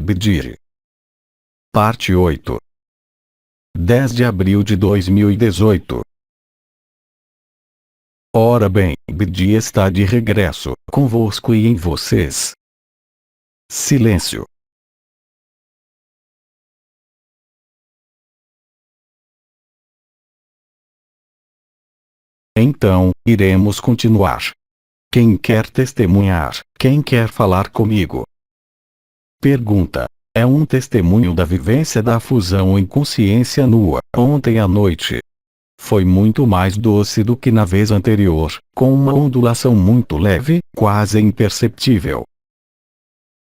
Bidiri. Parte 8. 10 de abril de 2018. Ora bem, Bidi está de regresso, convosco e em vocês. Silêncio. Então, iremos continuar. Quem quer testemunhar? Quem quer falar comigo? Pergunta. É um testemunho da vivência da fusão em consciência nua, ontem à noite. Foi muito mais doce do que na vez anterior, com uma ondulação muito leve, quase imperceptível.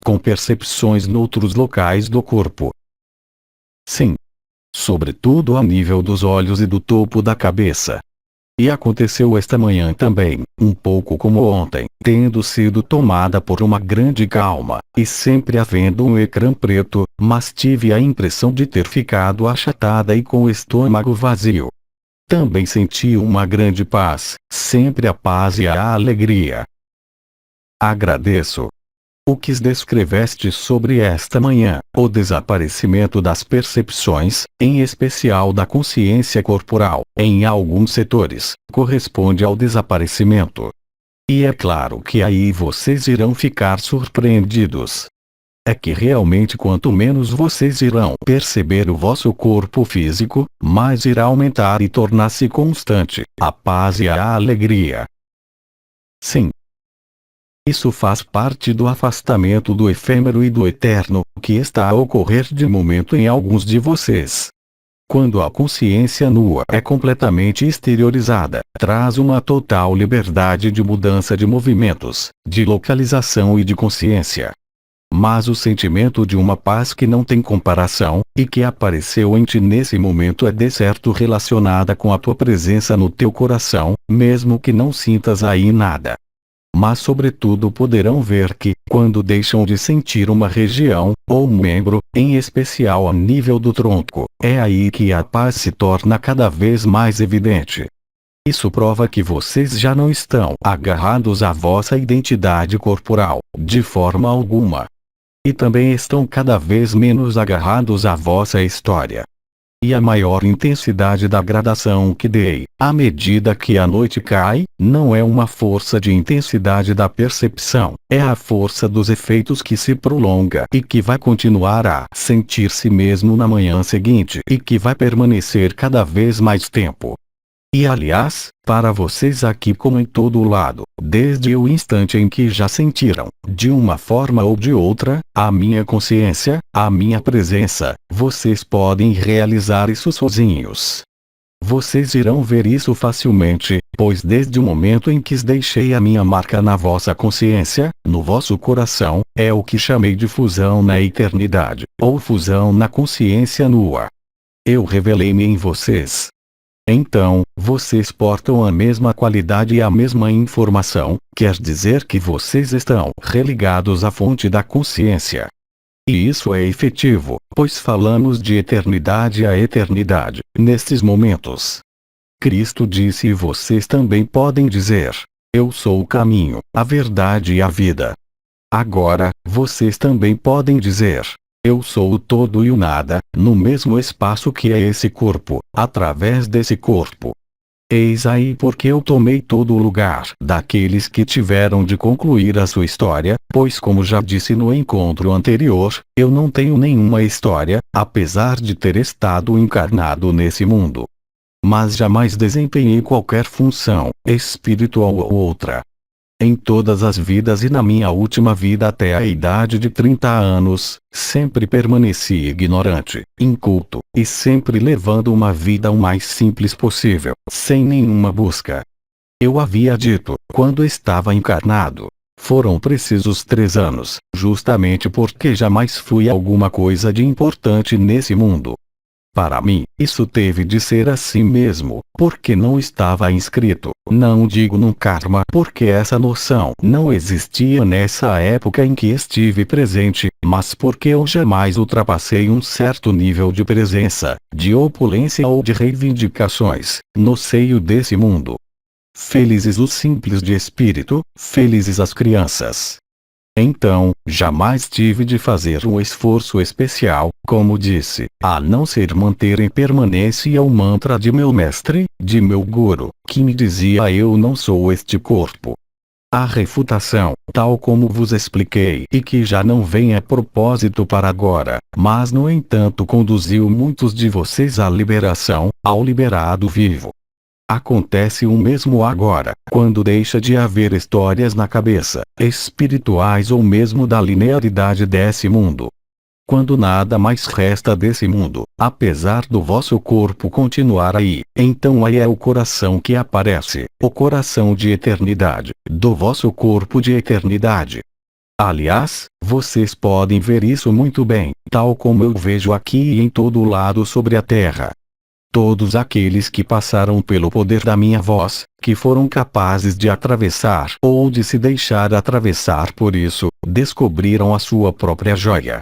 Com percepções noutros locais do corpo. Sim. Sobretudo a nível dos olhos e do topo da cabeça. E aconteceu esta manhã também, um pouco como ontem, tendo sido tomada por uma grande calma, e sempre havendo um ecrã preto, mas tive a impressão de ter ficado achatada e com o estômago vazio. Também senti uma grande paz, sempre a paz e a alegria. Agradeço. O que descreveste sobre esta manhã, o desaparecimento das percepções, em especial da consciência corporal, em alguns setores, corresponde ao desaparecimento. E é claro que aí vocês irão ficar surpreendidos. É que realmente quanto menos vocês irão perceber o vosso corpo físico, mais irá aumentar e tornar-se constante a paz e a alegria. Sim. Isso faz parte do afastamento do efêmero e do eterno, que está a ocorrer de momento em alguns de vocês. Quando a consciência nua é completamente exteriorizada, traz uma total liberdade de mudança de movimentos, de localização e de consciência. Mas o sentimento de uma paz que não tem comparação, e que apareceu em ti nesse momento é de certo relacionada com a tua presença no teu coração, mesmo que não sintas aí nada. Mas sobretudo poderão ver que, quando deixam de sentir uma região, ou um membro, em especial a nível do tronco, é aí que a paz se torna cada vez mais evidente. Isso prova que vocês já não estão agarrados à vossa identidade corporal, de forma alguma. E também estão cada vez menos agarrados à vossa história. E a maior intensidade da gradação que dei, à medida que a noite cai, não é uma força de intensidade da percepção, é a força dos efeitos que se prolonga e que vai continuar a sentir-se mesmo na manhã seguinte e que vai permanecer cada vez mais tempo. E aliás, para vocês aqui como em todo o lado, desde o instante em que já sentiram, de uma forma ou de outra, a minha consciência, a minha presença, vocês podem realizar isso sozinhos. Vocês irão ver isso facilmente, pois desde o momento em que deixei a minha marca na vossa consciência, no vosso coração, é o que chamei de fusão na eternidade, ou fusão na consciência nua. Eu revelei-me em vocês. Então, vocês portam a mesma qualidade e a mesma informação, quer dizer que vocês estão religados à fonte da consciência. E isso é efetivo, pois falamos de eternidade a eternidade, nestes momentos. Cristo disse e vocês também podem dizer: eu sou o caminho, a verdade e a vida. Agora, vocês também podem dizer: eu sou o todo e o nada, no mesmo espaço que é esse corpo, através desse corpo. Eis aí porque eu tomei todo o lugar daqueles que tiveram de concluir a sua história, pois como já disse no encontro anterior, eu não tenho nenhuma história, apesar de ter estado encarnado nesse mundo. Mas jamais desempenhei qualquer função, espiritual ou outra. Em todas as vidas e na minha última vida até a idade de 30 anos, sempre permaneci ignorante, inculto, e sempre levando uma vida o mais simples possível, sem nenhuma busca. Eu havia dito, quando estava encarnado, foram precisos 3 anos, justamente porque jamais fui alguma coisa de importante nesse mundo. Para mim, isso teve de ser assim mesmo, porque não estava inscrito, não digo no karma porque essa noção não existia nessa época em que estive presente, mas porque eu jamais ultrapassei um certo nível de presença, de opulência ou de reivindicações, no seio desse mundo. Felizes os simples de espírito, felizes as crianças. Então, jamais tive de fazer um esforço especial, como disse, a não ser manter em permanência o mantra de meu mestre, de meu guru, que me dizia: eu não sou este corpo. A refutação, tal como vos expliquei e que já não vem a propósito para agora, mas no entanto conduziu muitos de vocês à liberação, ao liberado vivo. Acontece o mesmo agora, quando deixa de haver histórias na cabeça, espirituais ou mesmo da linearidade desse mundo. Quando nada mais resta desse mundo, apesar do vosso corpo continuar aí, então aí é o coração que aparece, o coração de eternidade, do vosso corpo de eternidade. Aliás, vocês podem ver isso muito bem, tal como eu vejo aqui e em todo lado sobre a terra. Todos aqueles que passaram pelo poder da minha voz, que foram capazes de atravessar ou de se deixar atravessar por isso, descobriram a sua própria joia.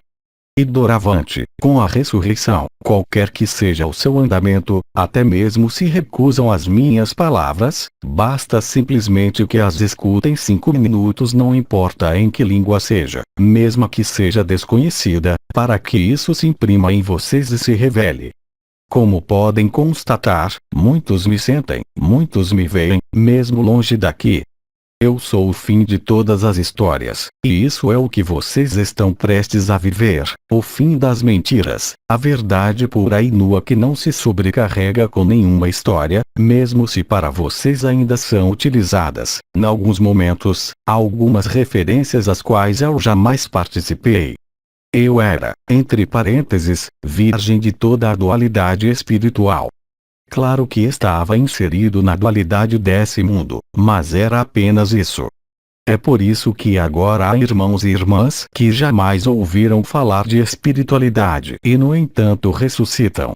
E doravante, com a ressurreição, qualquer que seja o seu andamento, até mesmo se recusam às minhas palavras, basta simplesmente que as escutem 5 minutos, não importa em que língua seja, mesmo que seja desconhecida, para que isso se imprima em vocês e se revele. Como podem constatar, muitos me sentem, muitos me veem, mesmo longe daqui. Eu sou o fim de todas as histórias, e isso é o que vocês estão prestes a viver, o fim das mentiras, a verdade pura e nua que não se sobrecarrega com nenhuma história, mesmo se para vocês ainda são utilizadas, em alguns momentos, algumas referências às quais eu jamais participei. Eu era, entre parênteses, virgem de toda a dualidade espiritual. Claro que estava inserido na dualidade desse mundo, mas era apenas isso. É por isso que agora há irmãos e irmãs que jamais ouviram falar de espiritualidade e no entanto ressuscitam.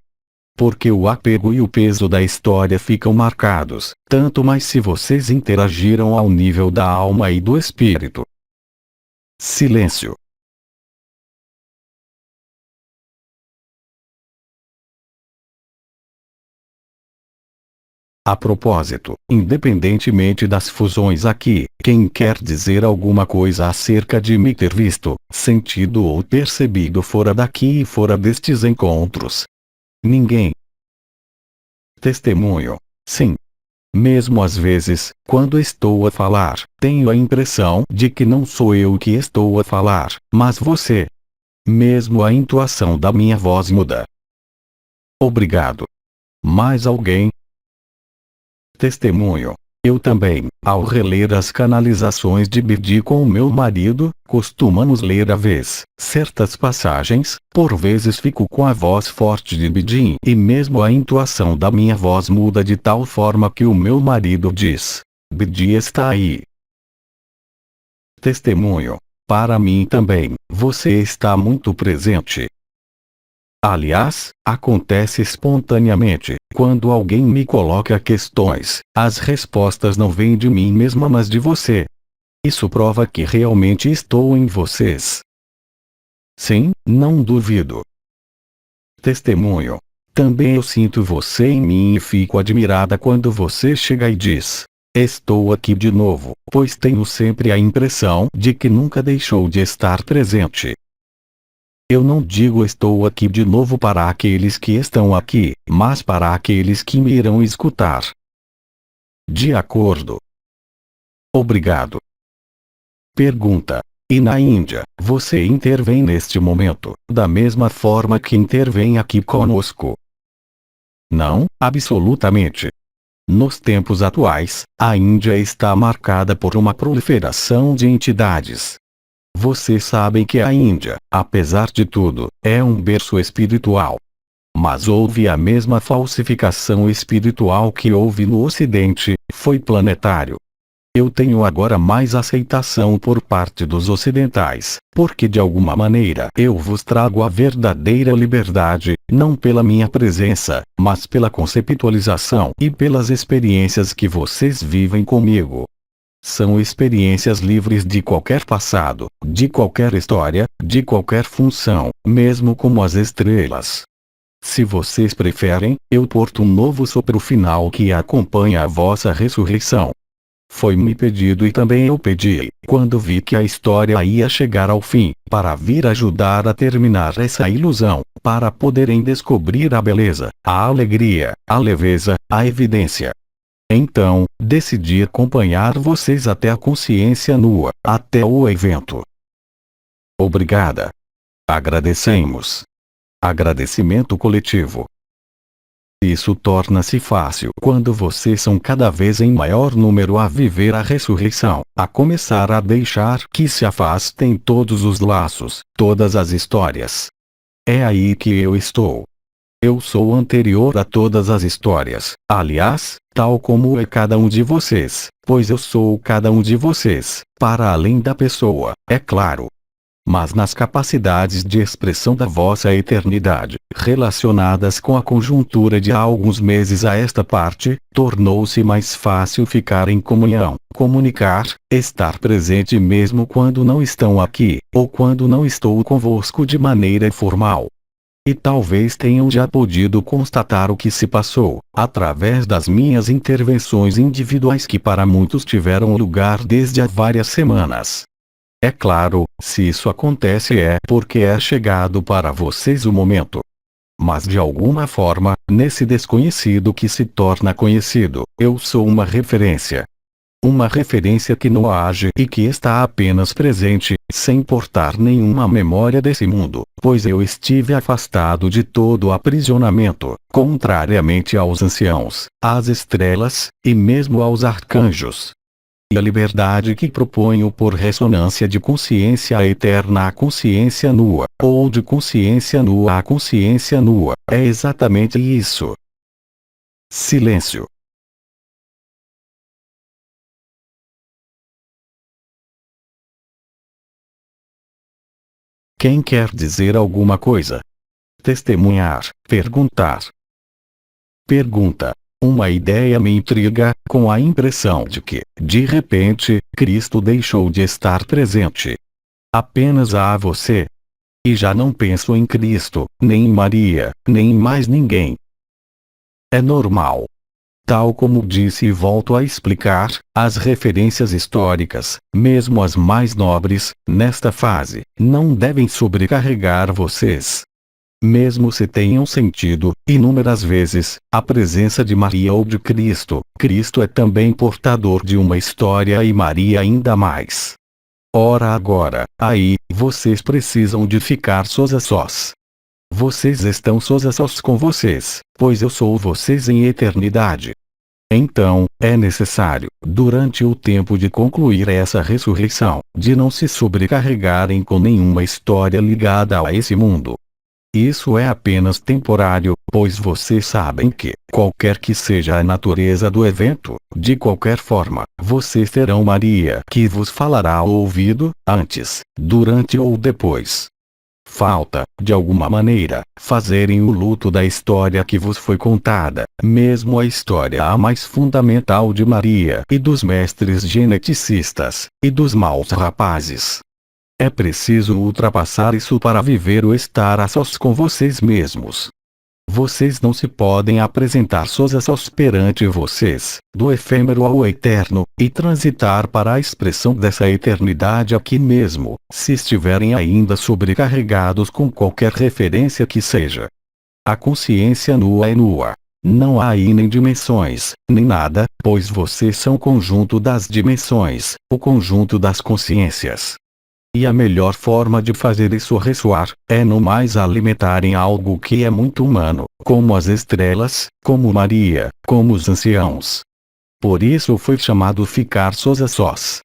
Porque o apego e o peso da história ficam marcados, tanto mais se vocês interagiram ao nível da alma e do espírito. Silêncio. A propósito, independentemente das fusões aqui, quem quer dizer alguma coisa acerca de me ter visto, sentido ou percebido fora daqui e fora destes encontros? Ninguém. Testemunho. Sim. Mesmo às vezes, quando estou a falar, tenho a impressão de que não sou eu que estou a falar, mas você. Mesmo a entoação da minha voz muda. Obrigado. Mais alguém? Testemunho. Eu também, ao reler as canalizações de Birdi com o meu marido, costumamos ler à vez certas passagens, por vezes fico com a voz forte de Birdi e mesmo a entoação da minha voz muda de tal forma que o meu marido diz: Birdi está aí. Testemunho. Para mim também, você está muito presente. Aliás, acontece espontaneamente, quando alguém me coloca questões, as respostas não vêm de mim mesma mas de você. Isso prova que realmente estou em vocês. Sim, não duvido. Testemunho. Também eu sinto você em mim e fico admirada quando você chega e diz: estou aqui de novo, pois tenho sempre a impressão de que nunca deixou de estar presente. Eu não digo estou aqui de novo para aqueles que estão aqui, mas para aqueles que me irão escutar. De acordo. Obrigado. Pergunta. E na Índia, você intervém neste momento, da mesma forma que intervém aqui conosco? Não, absolutamente. Nos tempos atuais, a Índia está marcada por uma proliferação de entidades. Vocês sabem que a Índia, apesar de tudo, é um berço espiritual. Mas houve a mesma falsificação espiritual que houve no Ocidente, foi planetário. Eu tenho agora mais aceitação por parte dos ocidentais, porque de alguma maneira eu vos trago a verdadeira liberdade, não pela minha presença, mas pela conceptualização e pelas experiências que vocês vivem comigo. São experiências livres de qualquer passado, de qualquer história, de qualquer função, mesmo como as estrelas. Se vocês preferem, eu porto um novo sopro final que acompanha a vossa ressurreição. Foi-me pedido e também eu pedi, quando vi que a história ia chegar ao fim, para vir ajudar a terminar essa ilusão, para poderem descobrir a beleza, a alegria, a leveza, a evidência. Então, decidi acompanhar vocês até a consciência nua, até o evento. Obrigada. Agradecemos. Agradecimento coletivo. Isso torna-se fácil quando vocês são cada vez em maior número a viver a ressurreição, a começar a deixar que se afastem todos os laços, todas as histórias. É aí que eu estou. Eu sou anterior a todas as histórias, aliás, tal como é cada um de vocês, pois eu sou cada um de vocês, para além da pessoa, é claro. Mas nas capacidades de expressão da vossa eternidade, relacionadas com a conjuntura de há alguns meses a esta parte, tornou-se mais fácil ficar em comunhão, comunicar, estar presente mesmo quando não estão aqui, ou quando não estou convosco de maneira formal. E talvez tenham já podido constatar o que se passou, através das minhas intervenções individuais que para muitos tiveram lugar desde há várias semanas. É claro, se isso acontece é porque é chegado para vocês o momento. Mas de alguma forma, nesse desconhecido que se torna conhecido, eu sou uma referência. Uma referência que não age e que está apenas presente, sem portar nenhuma memória desse mundo, pois eu estive afastado de todo aprisionamento, contrariamente aos anciãos, às estrelas, e mesmo aos arcanjos. E a liberdade que proponho por ressonância de consciência eterna à consciência nua, ou de consciência nua à consciência nua, é exatamente isso. Silêncio. Quem quer dizer alguma coisa? Testemunhar, perguntar. Pergunta. Uma ideia me intriga, com a impressão de que, de repente, Cristo deixou de estar presente. Apenas há você. E já não penso em Cristo, nem em Maria, nem em mais ninguém. É normal. Tal como disse e volto a explicar, as referências históricas, mesmo as mais nobres, nesta fase, não devem sobrecarregar vocês. Mesmo se tenham sentido, inúmeras vezes, a presença de Maria ou de Cristo, Cristo é também portador de uma história e Maria ainda mais. Ora agora, aí, vocês precisam de ficar sós a sós. Vocês estão sós a sós com vocês, pois eu sou vocês em eternidade. Então, é necessário, durante o tempo de concluir essa ressurreição, de não se sobrecarregarem com nenhuma história ligada a esse mundo. Isso é apenas temporário, pois vocês sabem que, qualquer que seja a natureza do evento, de qualquer forma, vocês terão Maria que vos falará ao ouvido, antes, durante ou depois. Falta, de alguma maneira, fazerem o luto da história que vos foi contada, mesmo a história a mais fundamental de Maria e dos mestres geneticistas, e dos maus rapazes. É preciso ultrapassar isso para viver o estar a sós com vocês mesmos. Vocês não se podem apresentar sós a sós perante vocês, do efêmero ao eterno, e transitar para a expressão dessa eternidade aqui mesmo, se estiverem ainda sobrecarregados com qualquer referência que seja. A consciência nua é nua. Não há aí nem dimensões, nem nada, pois vocês são o conjunto das dimensões, o conjunto das consciências. E a melhor forma de fazer isso ressoar, é não mais alimentarem algo que é muito humano, como as estrelas, como Maria, como os anciãos. Por isso foi chamado ficar sós a sós.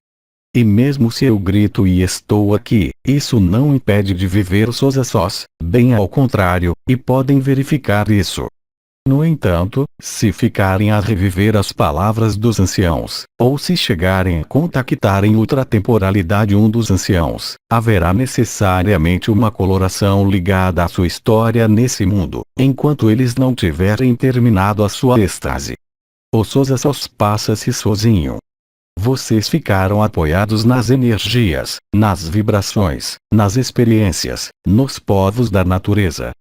E mesmo se eu grito e estou aqui, isso não impede de viver sós a sós, bem ao contrário, e podem verificar isso. No entanto, se ficarem a reviver as palavras dos anciãos, ou se chegarem a contactar em ultratemporalidade um dos anciãos, haverá necessariamente uma coloração ligada à sua história nesse mundo, enquanto eles não tiverem terminado a sua êxtase. O sós a sós passa-se sozinho. Vocês ficaram apoiados nas energias, nas vibrações, nas experiências, nos povos da natureza.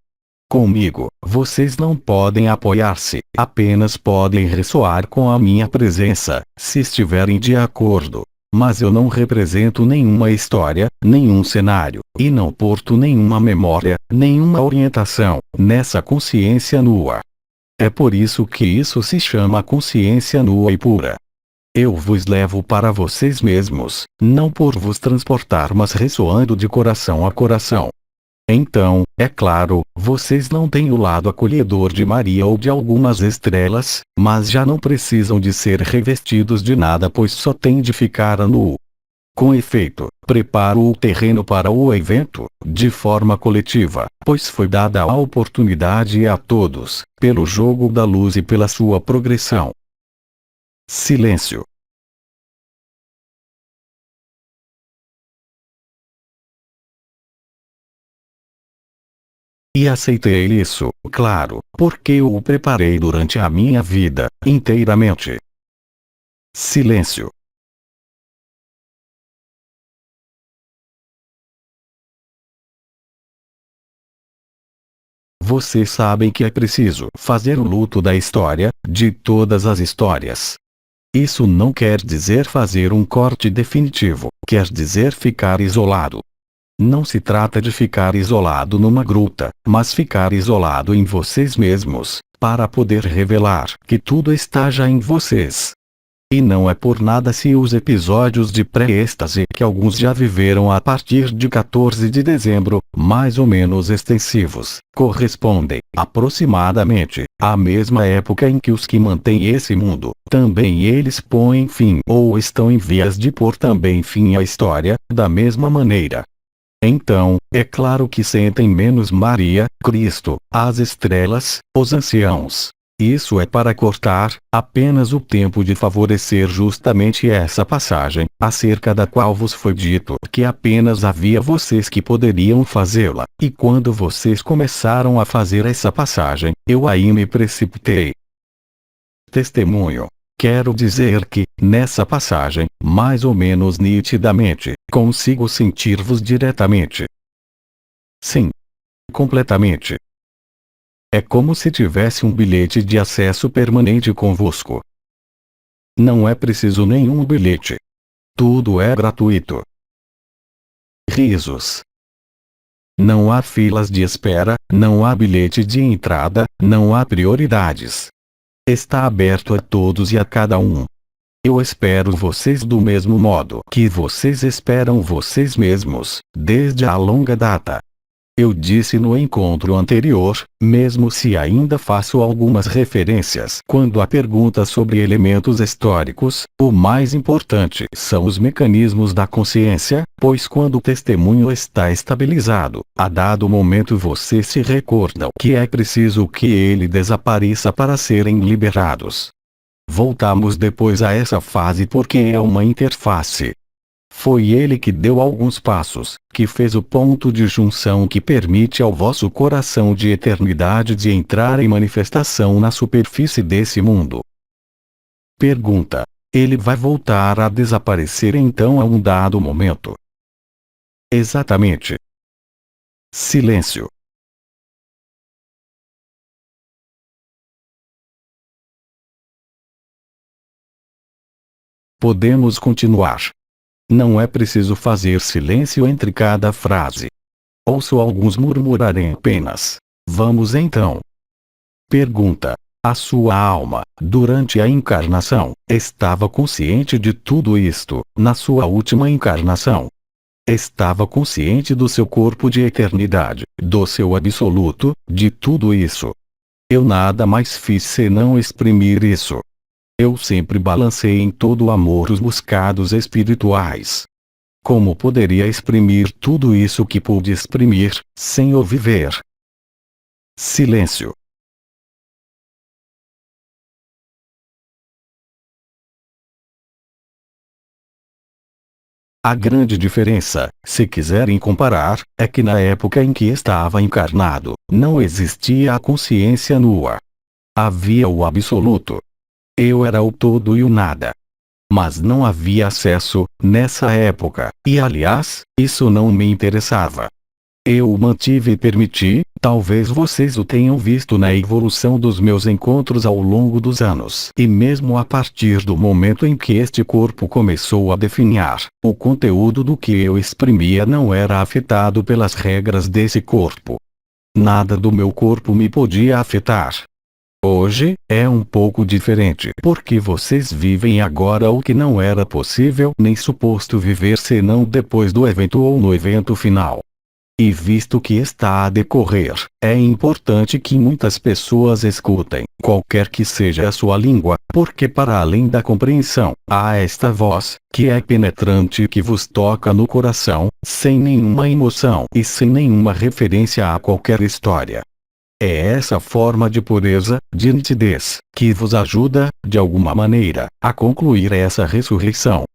Comigo, vocês não podem apoiar-se, apenas podem ressoar com a minha presença, se estiverem de acordo. Mas eu não represento nenhuma história, nenhum cenário, e não porto nenhuma memória, nenhuma orientação, nessa consciência nua. É por isso que isso se chama consciência nua e pura. Eu vos levo para vocês mesmos, não por vos transportar, mas ressoando de coração a coração. Então, é claro, vocês não têm o lado acolhedor de Maria ou de algumas estrelas, mas já não precisam de ser revestidos de nada, pois só têm de ficar nu. Com efeito, preparo o terreno para o evento, de forma coletiva, pois foi dada a oportunidade a todos, pelo jogo da luz e pela sua progressão. Silêncio. E aceitei isso, claro, porque eu o preparei durante a minha vida, inteiramente. Silêncio. Vocês sabem que é preciso fazer o luto da história, de todas as histórias. Isso não quer dizer fazer um corte definitivo, quer dizer ficar isolado. Não se trata de ficar isolado numa gruta, mas ficar isolado em vocês mesmos, para poder revelar que tudo está já em vocês. E não é por nada se os episódios de pré-êxtase que alguns já viveram a partir de 14 de dezembro, mais ou menos extensivos, correspondem, aproximadamente, à mesma época em que os que mantêm esse mundo, também eles põem fim ou estão em vias de pôr também fim à história, da mesma maneira. Então, é claro que sentem menos Maria, Cristo, as estrelas, os anciãos. Isso é para cortar, apenas o tempo de favorecer justamente essa passagem, acerca da qual vos foi dito que apenas havia vocês que poderiam fazê-la, e quando vocês começaram a fazer essa passagem, eu aí me precipitei. Testemunho. Quero dizer que, nessa passagem, mais ou menos nitidamente, consigo sentir-vos diretamente. Sim. Completamente. É como se tivesse um bilhete de acesso permanente convosco. Não é preciso nenhum bilhete. Tudo é gratuito. Risos. Não há filas de espera, não há bilhete de entrada, não há prioridades. Está aberto a todos e a cada um. Eu espero vocês do mesmo modo que vocês esperam vocês mesmos, desde a longa data. Eu disse no encontro anterior, mesmo se ainda faço algumas referências quando há perguntas sobre elementos históricos, o mais importante são os mecanismos da consciência, pois quando o testemunho está estabilizado, a dado momento vocês se recordam que é preciso que ele desapareça para serem liberados. Voltamos depois a essa fase porque é uma interface. Foi ele que deu alguns passos, que fez o ponto de junção que permite ao vosso coração de eternidade de entrar em manifestação na superfície desse mundo. Pergunta: ele vai voltar a desaparecer então a um dado momento? Exatamente. Silêncio. Podemos continuar. Não é preciso fazer silêncio entre cada frase. Ouço alguns murmurarem apenas. Vamos então. Pergunta: a sua alma, durante a encarnação, estava consciente de tudo isto, na sua última encarnação? Estava consciente do seu corpo de eternidade, do seu absoluto, de tudo isso? Eu nada mais fiz senão exprimir isso. Eu sempre balancei em todo o amor os buscados espirituais. Como poderia exprimir tudo isso que pude exprimir, sem o viver? Silêncio. A grande diferença, se quiserem comparar, é que na época em que estava encarnado, não existia a consciência nua. Havia o absoluto. Eu era o todo e o nada. Mas não havia acesso, nessa época, e aliás, isso não me interessava. Eu o mantive e permiti, Talvez vocês o tenham visto na evolução dos meus encontros ao longo dos anos. E mesmo a partir do momento em que este corpo começou a definhar, o conteúdo do que eu exprimia não era afetado pelas regras desse corpo. Nada do meu corpo me podia afetar. Hoje, é um pouco diferente porque vocês vivem agora o que não era possível nem suposto viver senão depois do evento ou no evento final. E visto que está a decorrer, é importante que muitas pessoas escutem, qualquer que seja a sua língua, porque para além da compreensão, há esta voz, que é penetrante e que vos toca no coração, sem nenhuma emoção e sem nenhuma referência a qualquer história. É essa forma de pureza, de nitidez, que vos ajuda, de alguma maneira, a concluir essa ressurreição.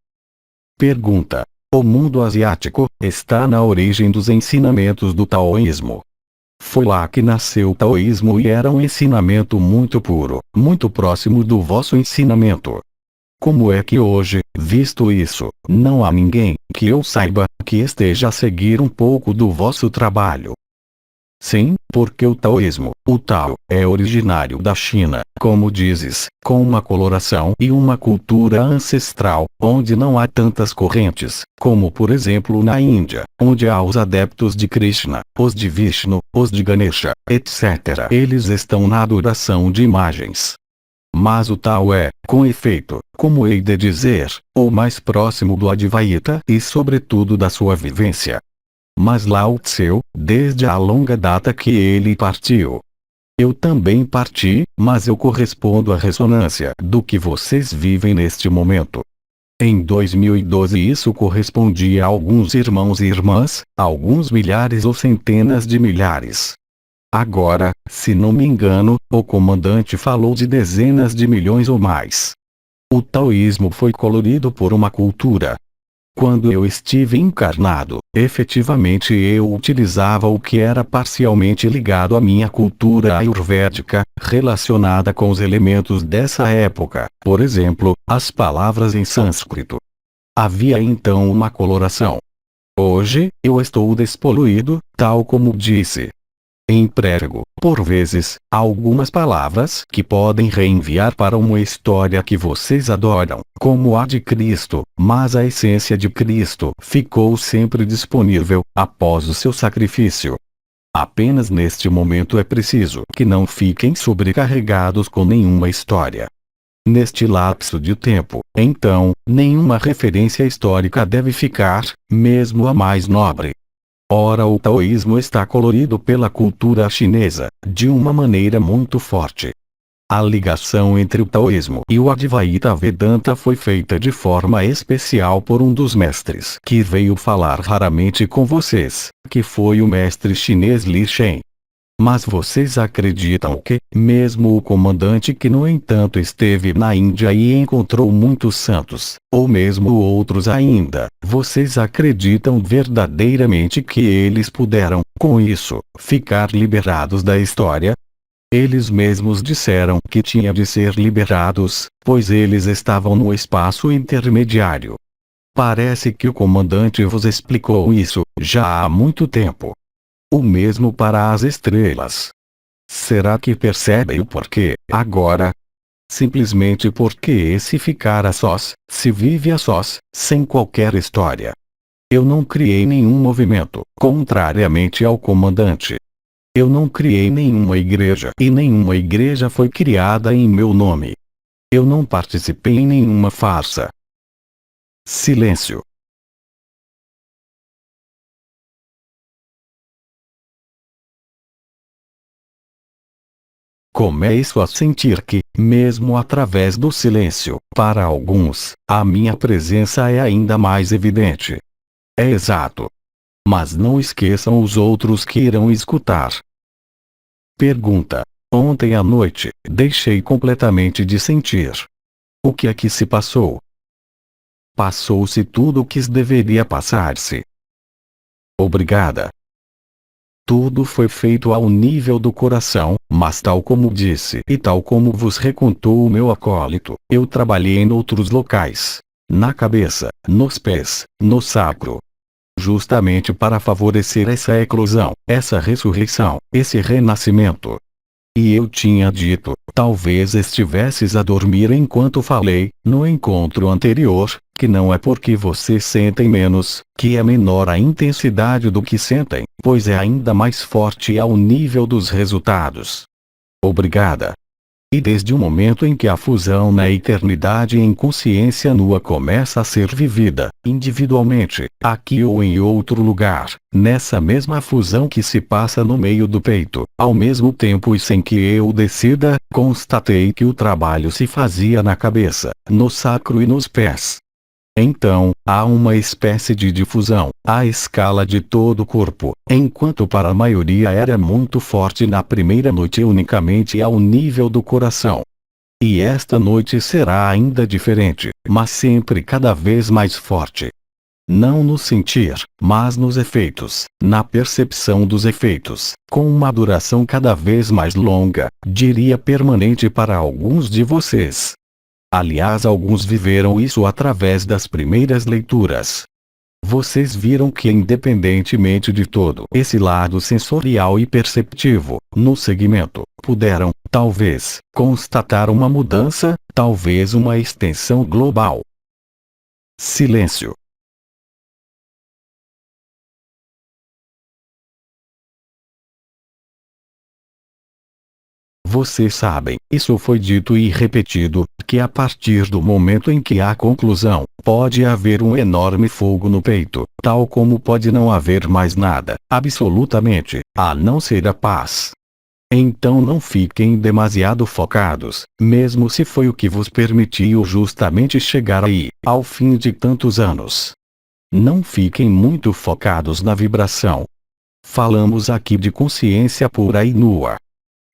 Pergunta: o mundo asiático está na origem dos ensinamentos do taoísmo. Foi lá que nasceu o taoísmo e era um ensinamento muito puro, muito próximo do vosso ensinamento. Como é que hoje, visto isso, não há ninguém, que eu saiba, que esteja a seguir um pouco do vosso trabalho? Sim, porque o taoísmo, o Tao, é originário da China, como dizes, com uma coloração e uma cultura ancestral, onde não há tantas correntes, como por exemplo na Índia, onde há os adeptos de Krishna, os de Vishnu, os de Ganesha, etc. Eles estão na adoração de imagens. Mas o Tao é, com efeito, como hei de dizer, o mais próximo do Advaita e sobretudo da sua vivência. Mas Lao Tseu, desde a longa data que ele partiu. Eu também parti, mas eu correspondo à ressonância do que vocês vivem neste momento. Em 2012 isso correspondia a alguns irmãos e irmãs, alguns milhares ou centenas de milhares. Agora, se não me engano, o comandante falou de dezenas de milhões ou mais. O taoísmo foi colorido por uma cultura. Quando eu estive encarnado, efetivamente eu utilizava o que era parcialmente ligado à minha cultura ayurvédica, relacionada com os elementos dessa época, por exemplo, as palavras em sânscrito. Havia então uma coloração. Hoje, eu estou despoluído, tal como disse. Emprego, por vezes, algumas palavras que podem reenviar para uma história que vocês adoram, como a de Cristo, mas a essência de Cristo ficou sempre disponível, após o seu sacrifício. Apenas neste momento é preciso que não fiquem sobrecarregados com nenhuma história. Neste lapso de tempo, então, nenhuma referência histórica deve ficar, mesmo a mais nobre. Ora, o taoísmo está colorido pela cultura chinesa, de uma maneira muito forte. A ligação entre o taoísmo e o Advaita Vedanta foi feita de forma especial por um dos mestres que veio falar raramente com vocês, que foi o mestre chinês Li Shen. Mas vocês acreditam que, mesmo o comandante que no entanto esteve na Índia e encontrou muitos santos, ou mesmo outros ainda, vocês acreditam verdadeiramente que eles puderam, com isso, ficar liberados da história? Eles mesmos disseram que tinham de ser liberados, pois eles estavam no espaço intermediário. Parece que o comandante vos explicou isso, já há muito tempo. O mesmo para as estrelas. Será que percebem o porquê, agora? Simplesmente porque se ficar a sós, se vive a sós, sem qualquer história. Eu não criei nenhum movimento, contrariamente ao comandante. Eu não criei nenhuma igreja e nenhuma igreja foi criada em meu nome. Eu não participei em nenhuma farsa. Silêncio. Começo a sentir que, mesmo através do silêncio, para alguns, a minha presença é ainda mais evidente. É exato. Mas não esqueçam os outros que irão escutar. Pergunta: ontem à noite, deixei completamente de sentir. O que é que se passou? Passou-se tudo o que deveria passar-se. Obrigada. Tudo foi feito ao nível do coração, mas tal como disse e tal como vos recontou o meu acólito, eu trabalhei em outros locais. Na cabeça, nos pés, no sacro. justamente para favorecer essa eclosão, essa ressurreição, esse renascimento. E eu tinha dito, talvez estivesses a dormir enquanto falei, no encontro anterior, que não é porque vocês sentem menos, que é menor a intensidade do que sentem, pois é ainda mais forte ao nível dos resultados. Obrigada. E desde o momento em que a fusão na eternidade em consciência nua começa a ser vivida, individualmente, aqui ou em outro lugar, nessa mesma fusão que se passa no meio do peito, ao mesmo tempo e sem que eu decida, constatei que o trabalho se fazia na cabeça, no sacro e nos pés. Então, há uma espécie de difusão, à escala de todo o corpo, enquanto para a maioria era muito forte na primeira noite unicamente ao nível do coração. E esta noite será ainda diferente, mas sempre cada vez mais forte. Não no sentir, mas nos efeitos, na percepção dos efeitos, com uma duração cada vez mais longa, diria permanente para alguns de vocês. Aliás, alguns viveram isso através das primeiras leituras. Vocês viram que, independentemente de todo esse lado sensorial e perceptivo, no segmento, puderam, talvez, constatar uma mudança, talvez uma extensão global. Silêncio. Vocês sabem, isso foi dito e repetido, que a partir do momento em que há conclusão, pode haver um enorme fogo no peito, tal como pode não haver mais nada, absolutamente, a não ser a paz. Então não fiquem demasiado focados, mesmo se foi o que vos permitiu justamente chegar aí, ao fim de tantos anos. Não fiquem muito focados na vibração. Falamos aqui de consciência pura e nua.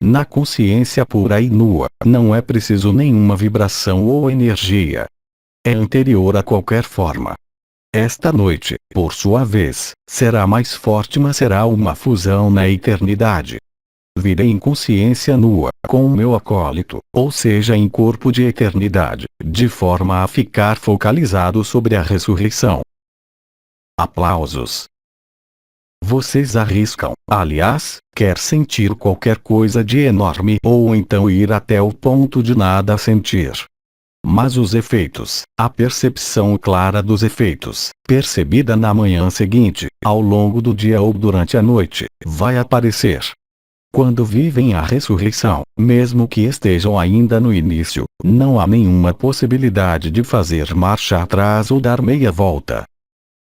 Na consciência pura e nua, não é preciso nenhuma vibração ou energia. É anterior a qualquer forma. Esta noite, por sua vez, será mais forte, mas será uma fusão na eternidade. Virei em consciência nua, com o meu acólito, ou seja, em corpo de eternidade, de forma a ficar focalizado sobre a ressurreição. Aplausos. Vocês arriscam, aliás, quer sentir qualquer coisa de enorme ou então ir até o ponto de nada sentir. Mas os efeitos, a percepção clara dos efeitos, percebida na manhã seguinte, ao longo do dia ou durante a noite, vai aparecer. Quando vivem a ressurreição, mesmo que estejam ainda no início, não há nenhuma possibilidade de fazer marcha atrás ou dar meia volta.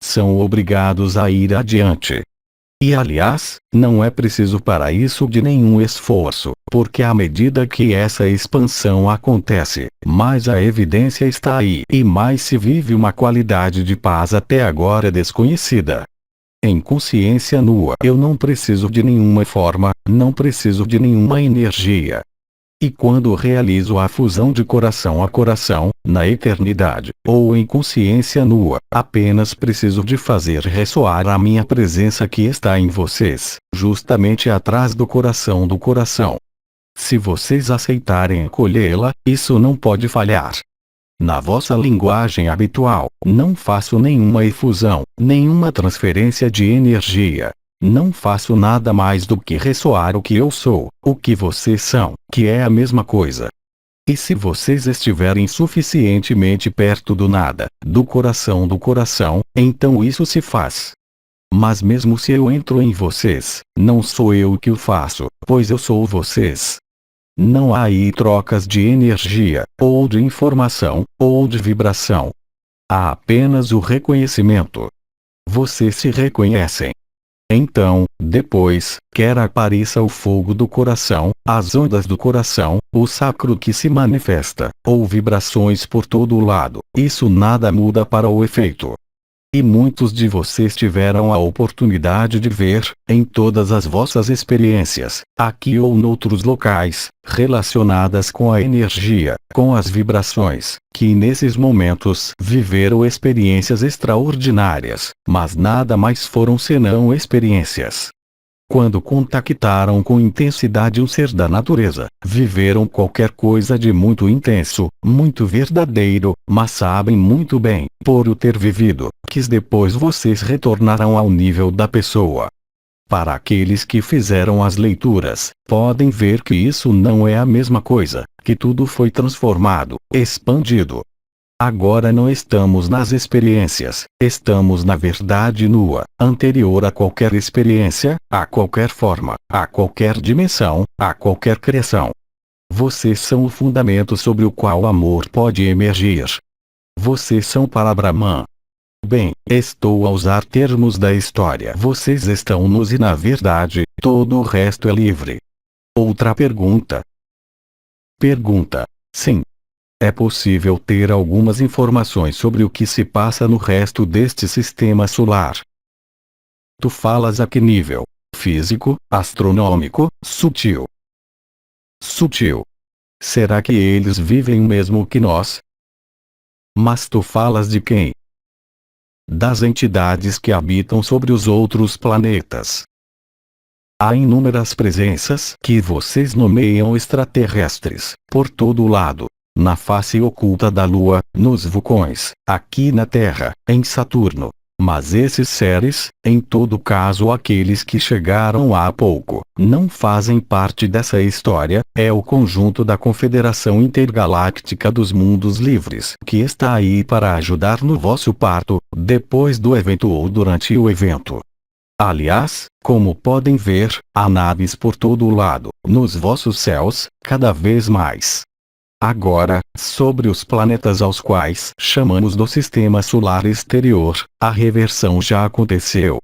São obrigados a ir adiante. E aliás, não é preciso para isso de nenhum esforço, porque à medida que essa expansão acontece, mais a evidência está aí e mais se vive uma qualidade de paz até agora desconhecida. Em consciência nua eu não preciso de nenhuma forma, não preciso de nenhuma energia. E quando realizo a fusão de coração a coração, na eternidade, ou em consciência nua, apenas preciso de fazer ressoar a minha presença que está em vocês, justamente atrás do coração do coração. Se vocês aceitarem acolhê-la, isso não pode falhar. Na vossa linguagem habitual, não faço nenhuma efusão, nenhuma transferência de energia. Não faço nada mais do que ressoar o que eu sou, o que vocês são, que é a mesma coisa. E se vocês estiverem suficientemente perto do nada, do coração, então isso se faz. Mas mesmo se eu entro em vocês, não sou eu que o faço, pois eu sou vocês. Não há aí trocas de energia, ou de informação, ou de vibração. Há apenas o reconhecimento. Vocês se reconhecem. Então, depois, quer apareça o fogo do coração, as ondas do coração, o sacro que se manifesta, ou vibrações por todo o lado, isso nada muda para o efeito. E muitos de vocês tiveram a oportunidade de ver, em todas as vossas experiências, aqui ou noutros locais, relacionadas com a energia, com as vibrações, que nesses momentos viveram experiências extraordinárias, mas nada mais foram senão experiências. Quando contactaram com intensidade um ser da natureza, viveram qualquer coisa de muito intenso, muito verdadeiro, mas sabem muito bem, por o ter vivido, que depois vocês retornarão ao nível da pessoa. Para aqueles que fizeram as leituras, podem ver que isso não é a mesma coisa, que tudo foi transformado, expandido. Agora não estamos nas experiências, estamos na verdade nua, anterior a qualquer experiência, a qualquer forma, a qualquer dimensão, a qualquer criação. Vocês são o fundamento sobre o qual o amor pode emergir. Vocês são para Brahman. Bem, estou a usar termos da história. Vocês estão nus e na verdade, todo o resto é livre. Outra pergunta. Pergunta. Sim. É possível ter algumas informações sobre o que se passa no resto deste sistema solar. Tu falas a que nível? Físico, astronômico, sutil? Sutil. Será que eles vivem o mesmo que nós? Mas tu falas de quem? Das entidades que habitam sobre os outros planetas. Há inúmeras presenças que vocês nomeiam extraterrestres, por todo o lado. Na face oculta da Lua, nos vulcões, aqui na Terra, em Saturno. Mas esses seres, em todo caso aqueles que chegaram há pouco, não fazem parte dessa história, é o conjunto da Confederação Intergaláctica dos Mundos Livres que está aí para ajudar no vosso parto, depois do evento ou durante o evento. Aliás, como podem ver, há naves por todo o lado, nos vossos céus, cada vez mais. Agora, sobre os planetas aos quais chamamos do sistema solar exterior, a reversão já aconteceu.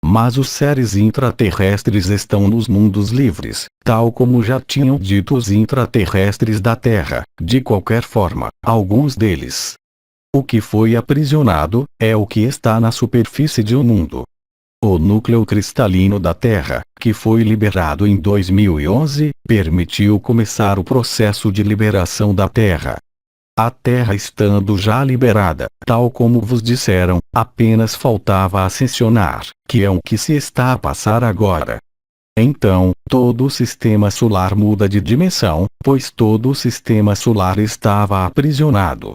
Mas os seres intraterrestres estão nos mundos livres, tal como já tinham dito os intraterrestres da Terra, de qualquer forma, alguns deles. O que foi aprisionado, é o que está na superfície de um mundo. O núcleo cristalino da Terra, que foi liberado em 2011, permitiu começar o processo de liberação da Terra. A Terra estando já liberada, tal como vos disseram, apenas faltava ascensionar, que é o que se está a passar agora. Então, todo o sistema solar muda de dimensão, pois todo o sistema solar estava aprisionado.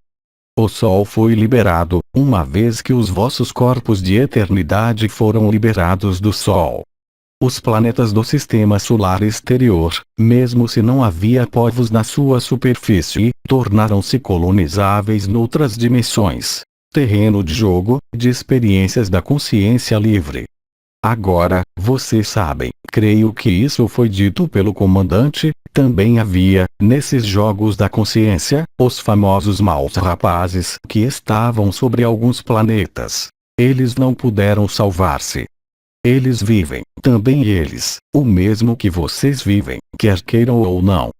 O Sol foi liberado, uma vez que os vossos corpos de eternidade foram liberados do Sol. Os planetas do sistema solar exterior, mesmo se não havia povos na sua superfície, tornaram-se colonizáveis noutras dimensões. Terreno de jogo, de experiências da consciência livre. Agora, vocês sabem, creio que isso foi dito pelo comandante, também havia, nesses jogos da consciência, os famosos maus rapazes que estavam sobre alguns planetas. Eles não puderam salvar-se. Eles vivem, também eles, o mesmo que vocês vivem, quer queiram ou não.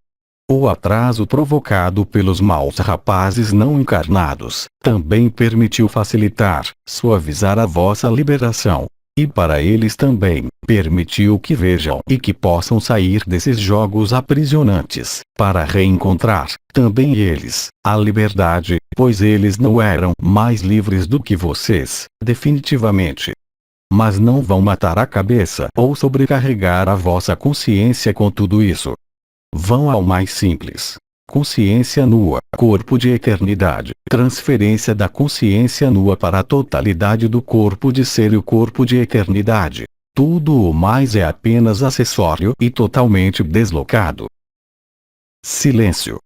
O atraso provocado pelos maus rapazes não encarnados, também permitiu facilitar, suavizar a vossa liberação. E para eles também, permitiu que vejam e que possam sair desses jogos aprisionantes, para reencontrar, também eles, a liberdade, pois eles não eram mais livres do que vocês, definitivamente. Mas não vão matar a cabeça ou sobrecarregar a vossa consciência com tudo isso. Vão ao mais simples. Consciência nua, corpo de eternidade, transferência da consciência nua para a totalidade do corpo de ser e o corpo de eternidade. Tudo o mais é apenas acessório e totalmente deslocado. Silêncio.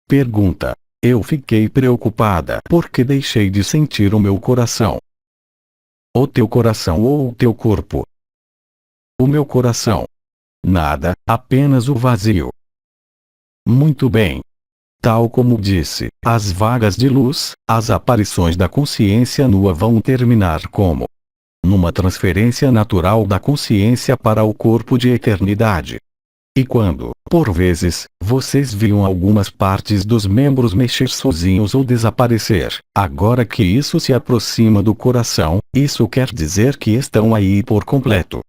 Pergunta. Eu fiquei preocupada porque deixei de sentir o meu coração. O teu coração ou o teu corpo? O meu coração. Nada, apenas o vazio. Muito bem. Tal como disse, as vagas de luz, as aparições da consciência nua vão terminar como? Numa transferência natural da consciência para o corpo de eternidade. E quando, por vezes, vocês viam algumas partes dos membros mexer sozinhos ou desaparecer, agora que isso se aproxima do coração, isso quer dizer que estão aí por completo.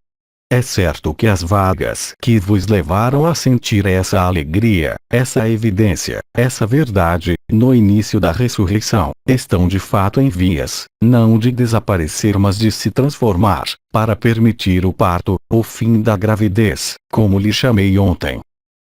É certo que as vagas que vos levaram a sentir essa alegria, essa evidência, essa verdade, no início da ressurreição, estão de fato em vias, não de desaparecer mas de se transformar, para permitir o parto, o fim da gravidez, como lhe chamei ontem.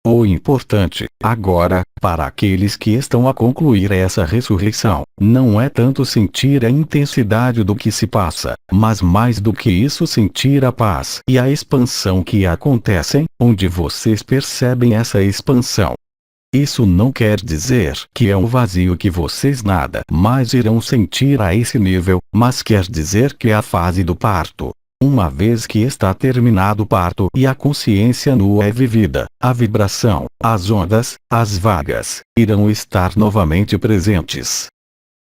O importante, agora, para aqueles que estão a concluir essa ressurreição, não é tanto sentir a intensidade do que se passa, mas mais do que isso sentir a paz e a expansão que acontecem, onde vocês percebem essa expansão. Isso não quer dizer que é um vazio que vocês nada mais irão sentir a esse nível, mas quer dizer que é a fase do parto. Uma vez que está terminado o parto e a consciência nua é vivida, a vibração, as ondas, as vagas, irão estar novamente presentes.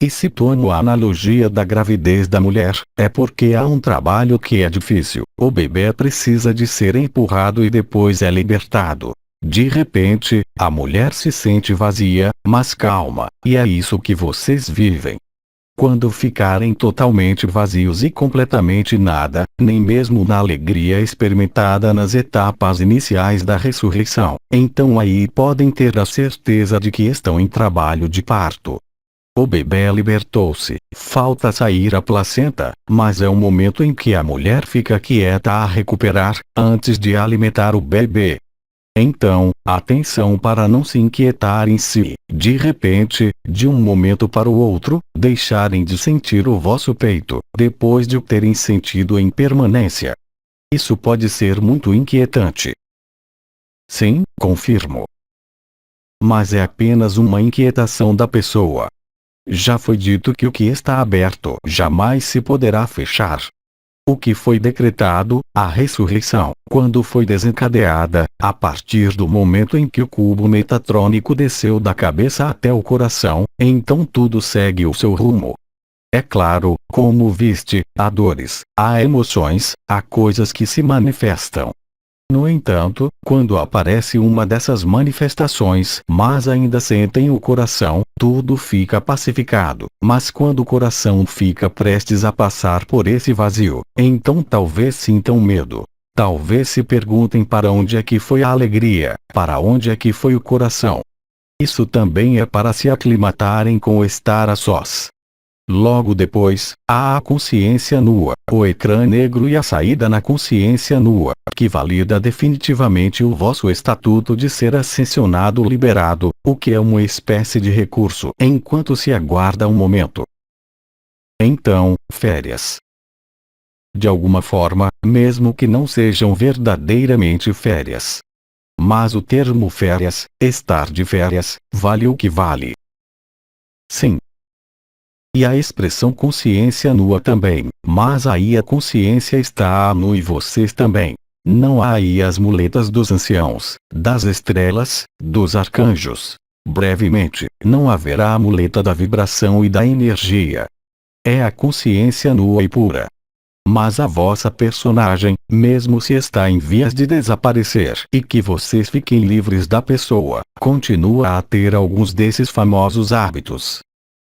E se tomo a analogia da gravidez da mulher, é porque há um trabalho que é difícil, o bebê precisa de ser empurrado e depois é libertado. De repente, a mulher se sente vazia, mas calma, e é isso que vocês vivem. Quando ficarem totalmente vazios e completamente nada, nem mesmo na alegria experimentada nas etapas iniciais da ressurreição, então aí podem ter a certeza de que estão em trabalho de parto. O bebê libertou-se, falta sair a placenta, mas é o momento em que a mulher fica quieta a recuperar, antes de alimentar o bebê. Então, atenção para não se inquietarem se, de repente, de um momento para o outro, deixarem de sentir o vosso peito, depois de o terem sentido em permanência. Isso pode ser muito inquietante. Sim, confirmo. Mas é apenas uma inquietação da pessoa. Já foi dito que o que está aberto jamais se poderá fechar. O que foi decretado, a ressurreição, quando foi desencadeada, a partir do momento em que o cubo metatrônico desceu da cabeça até o coração, então tudo segue o seu rumo. É claro, como viste, há dores, há emoções, há coisas que se manifestam. No entanto, quando aparece uma dessas manifestações, mas ainda sentem o coração, tudo fica pacificado. Mas quando o coração fica prestes a passar por esse vazio, então talvez sintam medo. Talvez se perguntem para onde é que foi a alegria, para onde é que foi o coração. Isso também é para se aclimatarem com o estar a sós. Logo depois, há a consciência nua, o ecrã negro e a saída na consciência nua, que valida definitivamente o vosso estatuto de ser ascensionado liberado, o que é uma espécie de recurso enquanto se aguarda um momento. Então, férias. De alguma forma, mesmo que não sejam verdadeiramente férias. Mas o termo férias, estar de férias, vale o que vale. Sim. E a expressão consciência nua também, mas aí a consciência está nua e vocês também. Não há aí as muletas dos anciãos, das estrelas, dos arcanjos. Brevemente, não haverá a muleta da vibração e da energia. É a consciência nua e pura. Mas a vossa personagem, mesmo se está em vias de desaparecer e que vocês fiquem livres da pessoa, continua a ter alguns desses famosos hábitos.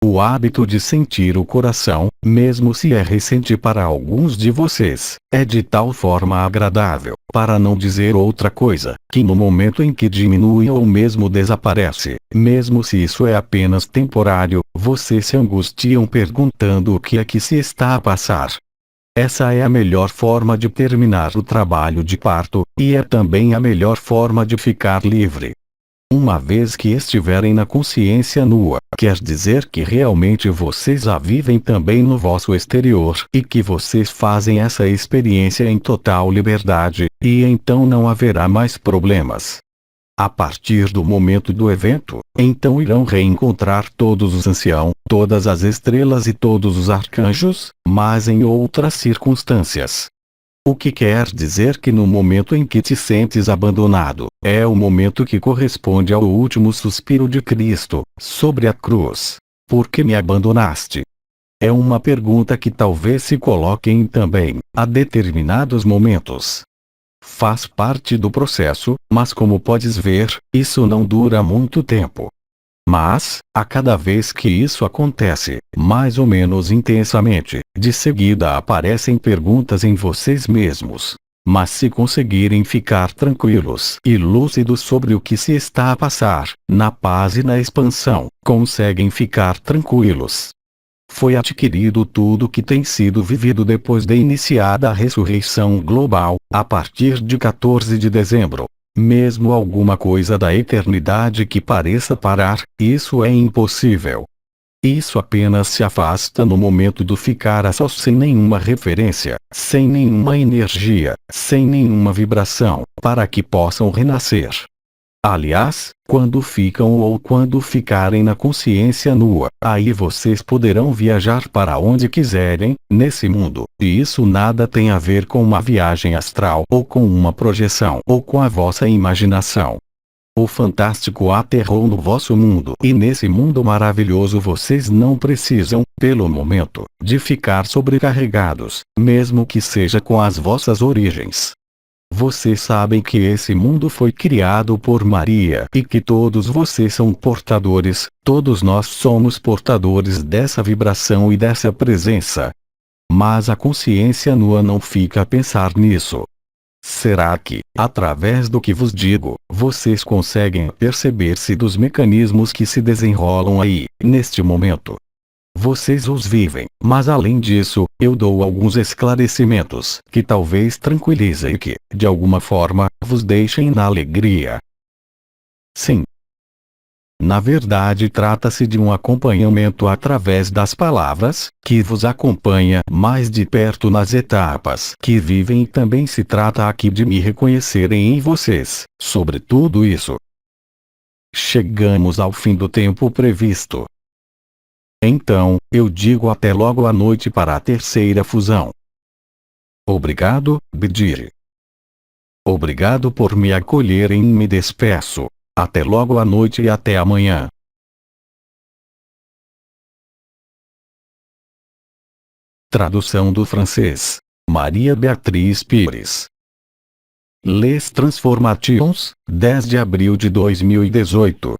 O hábito de sentir o coração, mesmo se é recente para alguns de vocês, é de tal forma agradável, para não dizer outra coisa, que no momento em que diminui ou mesmo desaparece, mesmo se isso é apenas temporário, vocês se angustiam perguntando o que é que se está a passar. Essa é a melhor forma de terminar o trabalho de parto, e é também a melhor forma de ficar livre. Uma vez que estiverem na consciência nua, quer dizer que realmente vocês a vivem também no vosso exterior, e que vocês fazem essa experiência em total liberdade, e então não haverá mais problemas. A partir do momento do evento, então irão reencontrar todos os anciãos, todas as estrelas e todos os arcanjos, mas em outras circunstâncias. O que quer dizer que no momento em que te sentes abandonado, é o momento que corresponde ao último suspiro de Cristo, sobre a cruz. Por que me abandonaste? É uma pergunta que talvez se coloquem também, a determinados momentos. Faz parte do processo, mas como podes ver, isso não dura muito tempo. Mas, a cada vez que isso acontece, mais ou menos intensamente, de seguida aparecem perguntas em vocês mesmos. Mas se conseguirem ficar tranquilos e lúcidos sobre o que se está a passar, na paz e na expansão, conseguem ficar tranquilos. Foi adquirido tudo que tem sido vivido depois de iniciada a ressurreição global, a partir de 14 de dezembro. Mesmo alguma coisa da eternidade que pareça parar, isso é impossível. Isso apenas se afasta no momento do ficar a sós, sem nenhuma referência, sem nenhuma energia, sem nenhuma vibração, para que possam renascer. Aliás, quando ficam ou quando ficarem na consciência nua, aí vocês poderão viajar para onde quiserem, nesse mundo, e isso nada tem a ver com uma viagem astral ou com uma projeção ou com a vossa imaginação. O fantástico aterrou no vosso mundo e nesse mundo maravilhoso vocês não precisam, pelo momento, de ficar sobrecarregados, mesmo que seja com as vossas origens. Vocês sabem que esse mundo foi criado por Maria e que todos vocês são portadores, todos nós somos portadores dessa vibração e dessa presença. Mas a consciência nua não fica a pensar nisso. Será que, através do que vos digo, vocês conseguem perceber-se dos mecanismos que se desenrolam aí, neste momento? Vocês os vivem, mas além disso, eu dou alguns esclarecimentos que talvez tranquilizem e que, de alguma forma, vos deixem na alegria. Sim. Na verdade, trata-se de um acompanhamento através das palavras, que vos acompanha mais de perto nas etapas que vivem, e também se trata aqui de me reconhecerem em vocês, sobre tudo isso. Chegamos ao fim do tempo previsto. Então, eu digo até logo à noite para a terceira fusão. Obrigado, Bidiri. Obrigado por me acolherem e me despeço. Até logo à noite e até amanhã. Tradução do francês. Maria Beatriz Pires. Les Transformations, 10 de abril de 2018.